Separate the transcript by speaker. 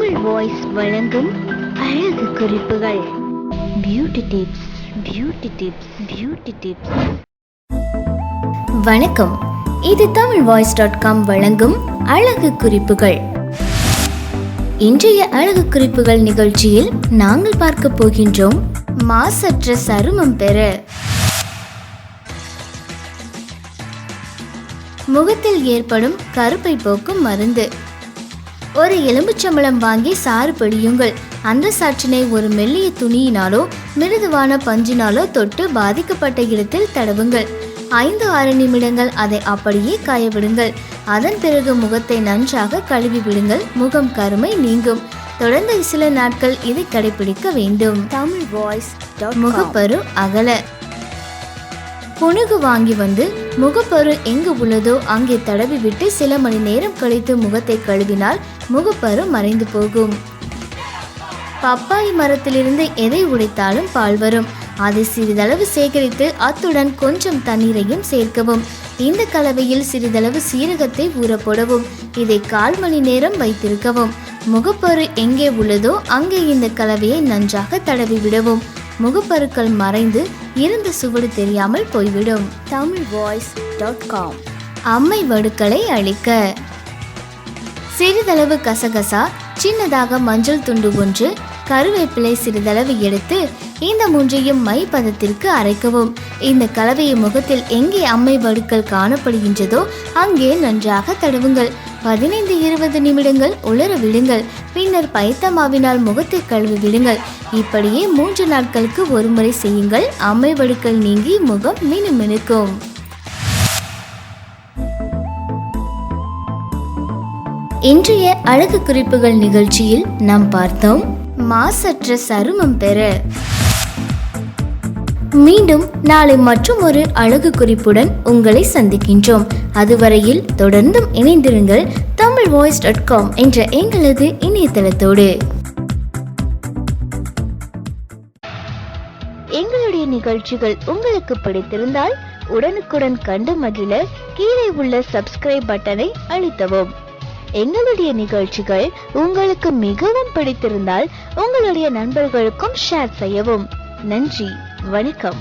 Speaker 1: Tamil voice வழங்கும் அழகு குறிப்புகள். Beauty tips, beauty tips, beauty tips. வணக்கம், இது tamilvoice.com வழங்கும் அழகு குறிப்புகள். இன்றைய அழகு குறிப்புகள் நிகழ்ச்சியில் நாங்கள் பார்க்க போகின்றோம் மாசற்ற சருமம் பெற முகத்தில் ஏற்படும் கருப்பை போக்கும் மருந்து. ஒரு எலும்புச்சம்பளம் வாங்கி சாறு பிடியுங்கள். அந்த சாற்றினை ஒரு மெல்லிய துணியினாலோ மிருதுவான பஞ்சினாலோ தொட்டு பாதிக்கப்பட்ட இடத்தில் தடவுங்கள். 5-6 நிமிடங்கள் அதை அப்படியே காயவிடுங்கள். அதன் பிறகு முகத்தை நன்றாக கழுவி விடுங்கள். முகம் கருமை நீங்கும். தொடர்ந்து சில நாட்கள் இதை கடைபிடிக்க வேண்டும். தமிழ் வாய்ஸ். முகப்பரு அகல. புணுகு வாங்கி வந்து முகப்பரு எங்கு உள்ளதோ அங்கே தடவி விட்டு சில மணி நேரம் கழித்து முகத்தை கழுவினால் முகப்பரு மறைந்து போகும். பப்பாளி மரத்திலிருந்து எதை உடைத்தாலும் பால் வரும். அதை சிறிதளவு சேகரித்து அத்துடன் கொஞ்சம் தண்ணீரையும் சேர்க்கவும். இந்த கலவையில் சிறிதளவு சீரகத்தை ஊற போடவும். இதை 1/4 மணி நேரம் வைத்திருக்கவும். முகப்பரு எங்கே உள்ளதோ அங்கே இந்த கலவையை நன்றாக தடவி விடவும். முகப்பருக்கள் மறைந்து இருந்த சுவடு தெரியாமல் போய்விடும். tamilvoice.com. அம்மை வடுக்களை அழிக்க சிறிதளவு கசகசா, சின்னதாக மஞ்சள் துண்டு ஒன்று, கருவேப்பிலை சிறிதளவு எடுத்து இந்த 3ஐயும் மை பதத்திற்கு அரைக்கவும். இந்த கலவையை முகத்தில் எங்கே அம்மை வடுக்கள் காணப்படுகின்றதோ அங்கே நன்றாக தடவுங்கள். 15-20 நிமிடங்கள் உலர விடுங்கள். பின்னர் பைத்தமாவினால் முகத்தை கழுவி விடுங்கள். இப்படியே 3 நாட்களுக்கு ஒரு முறை செய்யுங்கள். அம்மை வடுக்கள் நீங்கி முகம் மினுமினுக்கும். இன்றைய அழகு குறிப்புகள் நிகழ்ச்சியில் நாம் பார்த்தோம் மாசற்ற சருமம் பெற. மீண்டும் நாளை மற்றும் ஒரு அழகு குறிப்புடன் உங்களை சந்திக்கின்றோம். அதுவரையில் தொடர்ந்தும் இணைந்திருங்கள் tamilvoice.com என்ற எங்களது இணையதளத்தோடு. எங்களுடைய நிகழ்ச்சிகள் உங்களுக்கு பிடித்திருந்தால் உடனுக்குடன் கண்டு மகிழ கீழே உள்ள சப்ஸ்கிரைப் பட்டனை அழுத்தவும். எங்களுடைய நிகழ்ச்சிகள் உங்களுக்கு மிகவும் பிடித்திருந்தால் உங்களுடைய நண்பர்களுக்கும் ஷேர் செய்யவும். நன்றி, வணக்கம்.